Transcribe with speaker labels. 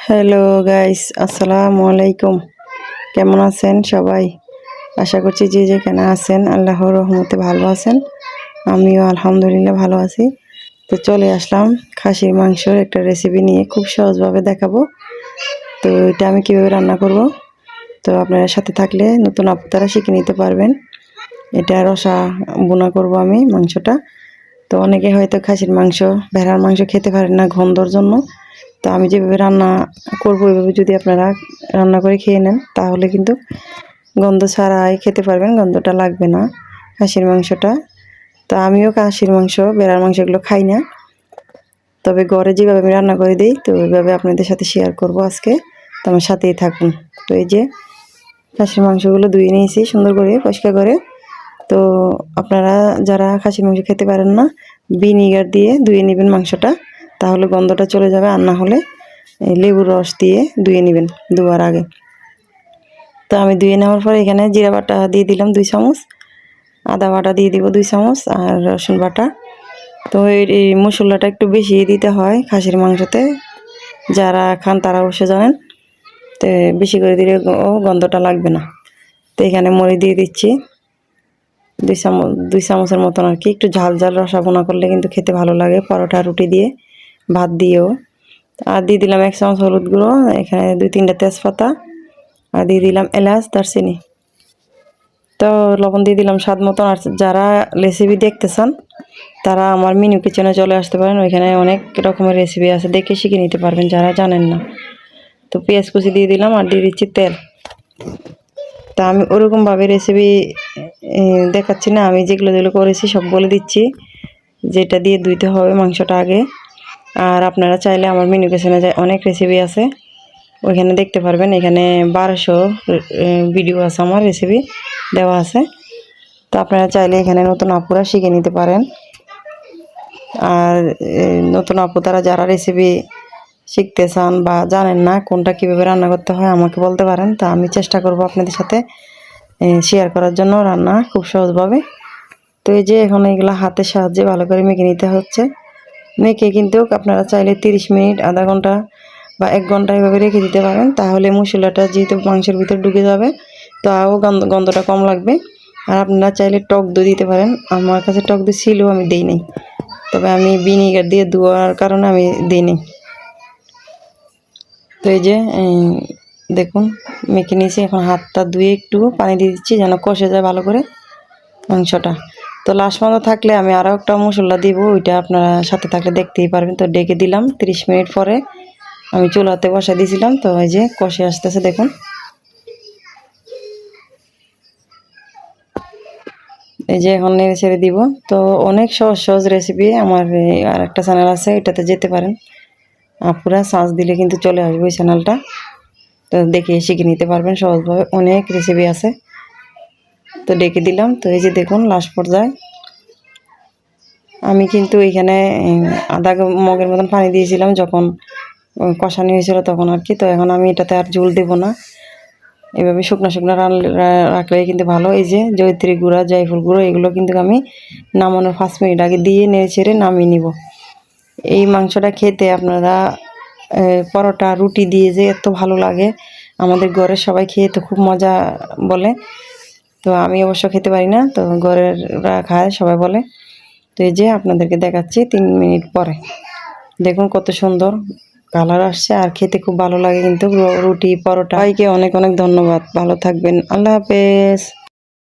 Speaker 1: Hello guys, আসসালামু আলাইকুম। কেমন আছেন সবাই? আশা করছি যে যেখানে আছেন আল্লাহর রহমতে ভালো আছেন। আমিও আলহামদুলিল্লাহ ভালো আছি। তো চলে আসলাম খাসির মাংসের একটা রেসিপি নিয়ে, খুব সহজভাবে দেখাবো। তো এটা আমি কীভাবে রান্না করব, তো আপনারা সাথে থাকলে নতুন আপনারা শিখে নিতে পারবেন। এটা রসা বোনা করব আমি মাংসটা। তো অনেকে হয়তো খাসির মাংস, ভেড়ার মাংস খেতে পারেন না গন্ধর জন্য। তো আমি যেভাবে রান্না করব ওইভাবে যদি আপনারা রান্না করে খেয়ে নেন তাহলে কিন্তু গন্ধ ছাড়াই খেতে পারবেন, গন্ধটা লাগবে না খাসির মাংসটা। তো আমিও খাসির মাংস, ভেড়ার মাংস এগুলো খাই না, তবে ঘরে যেভাবে আমি রান্না করে দিই তো ওইভাবে আপনাদের সাথে শেয়ার করব আজকে। তো আমার সাথেই থাকুন। তো এই যে খাসির মাংসগুলো ধুয়ে নিয়েছি সুন্দর করে, পরিষ্কার করে। তো আপনারা যারা খাসির মাংস খেতে পারেন না, ভিনিগার দিয়ে ধুয়ে নেবেন মাংসটা, তাহলে গন্ধটা চলে যাবে। আর না হলে লেবুর রস দিয়ে ধুয়ে নেবেন ধোয়ার আগে। তো আমি ধুয়ে নেওয়ার পর এখানে জিরা বাটা দিয়ে দিলাম 2 চামচ, আদা বাটা দিয়ে দিব 2 চামচ, আর রসুন বাটা। তো এই মশলাটা একটু বেশি দিতে হয় খাসির মাংসতে, যারা খান তারা অবশ্য জানেন। তো বেশি করে দিলে গন্ধটা লাগবে না। তো এখানে মরিচ দিয়ে দিচ্ছি 2 চামচের মতন আর কি। একটু ঝাল ঝাল রসা বোনা করলে কিন্তু খেতে ভালো লাগে, পরোটা রুটি দিয়ে, ভাত দিয়েও। আর দিয়ে দিলাম 1 চামচ হলুদ গুঁড়ো, এখানে 2-3টা তেজপাতা, আর দিয়ে দিলাম এলাচ, দারচিনি। তো লবণ দিয়ে দিলাম স্বাদ মতন। আর যারা রেসিপি দেখতে চান তারা আমার মিনু কিচেনে চলে আসতে পারেন, ওইখানে অনেক রকমের রেসিপি আছে, দেখে শিখে নিতে পারবেন যারা জানেন না। তো পেঁয়াজ কুচি দিয়ে দিলাম, আর দিয়ে দিচ্ছি তেল। তা আমি ওরকমভাবে রেসিপি দেখাচ্ছি না, আমি যেগুলো যেগুলো করেছি সব বলে দিচ্ছি, যেটা দিয়ে ধুইতে হবে মাংসটা আগে। আর আপনারা চাইলে আমার মিনু কিচেনে যায় অনেক রেসিপি আছে, ওইখানে দেখতে পারবেন। এখানে 1200 ভিডিও আছে, আমার রেসিপি দেওয়া আছে। তো আপনারা চাইলে এখানে নতুন আপুরা শিখে নিতে পারেন। আর নতুন আপু তারা যারা রেসিপি শিখতে চান বা জানেন না কোনটা কীভাবে রান্না করতে হয় আমাকে বলতে পারেন। তা আমি চেষ্টা করব আপনাদের সাথে শেয়ার করার জন্য রান্না খুব সহজভাবে। তো এই যে এখন এগুলো হাতের সাহায্যে ভালো করে মেখে নিতে হচ্ছে। মেখে কিন্তু আপনারা চাইলে 30 মিনিট, আধা ঘন্টা বা 1 ঘন্টা এভাবে রেখে দিতে পারেন, তাহলে মশলাটা যেহেতু মাংসের ভিতর ঢুকে যাবে, তাও গন্ধটা কম লাগবে। আর আপনারা চাইলে টক দই দিতে পারেন, আমার কাছে টক দই ছিল, আমি দিই নাই, তবে আমি ভিনিগার দিয়ে ধোয়ার কারণে আমি দিই নাই। তো এই যে দেখুন মেখে নিয়েছি, এখন হাতটা ধুয়ে একটু পানি দিয়ে দিচ্ছি যেন কষে যায় ভালো করে মাংসটা। তো লাস্ট পর্যন্ত থাকলে আমি আরও একটা মশলা দিব, ওইটা আপনারা সাথে থাকলে দেখতেই পারবেন। তো ডেকে দিলাম, 30 মিনিট পরে আমি চুলাতে বসা দিয়েছিলাম। তো এই যে কষে আসতেছে দেখুন। এই যে এখন নেড়ে ছেড়ে দিব। তো অনেক সহজ সহজ রেসিপি আমার আর একটা চ্যানেল আছে, এটাতে যেতে পারেন আপুরা, সার্চ দিলে কিন্তু চলে আসবে ওই চ্যানেলটা। তো দেখে শিখে নিতে পারবেন সহজভাবে, অনেক রেসিপি আছে। তো ডেকে দিলাম। তো এই যে দেখুন লাস্ট পর্যায়ে আমি কিন্তু এখানে আধা মগের মতন পানি দিয়েছিলাম যখন কষানি হয়েছিল তখন আর কি। তো এখন আমি এটাতে আর ঝোল দেবো না, এভাবে শুকনো শুকনো রাখলে কিন্তু ভালো। এই যে জয়িত্রী গুঁড়া, জয়ফুল গুঁড়ো, এগুলো কিন্তু আমি নামানোর 5 মিনিট আগে দিয়ে নেড়ে ছেড়ে নামিয়ে নিব। এই মাংসটা খেতে আপনারা পরোটা রুটি দিয়ে যে এত ভালো লাগে, আমাদের ঘরের সবাই খেয়ে তো খুব মজা বলে। তো আমি অবশ্য খেতে পারি না, তো ঘরেররা খায়, সবাই বলে। তো এই যে আপনাদেরকে দেখাচ্ছি 3 মিনিট পরে, দেখুন কত সুন্দর কালার আসছে, আর খেতে খুব ভালো লাগে কিন্তু রুটি পরোটা। সবাইকে অনেক অনেক ধন্যবাদ, ভালো থাকবেন, আল্লাহ হাফেজ।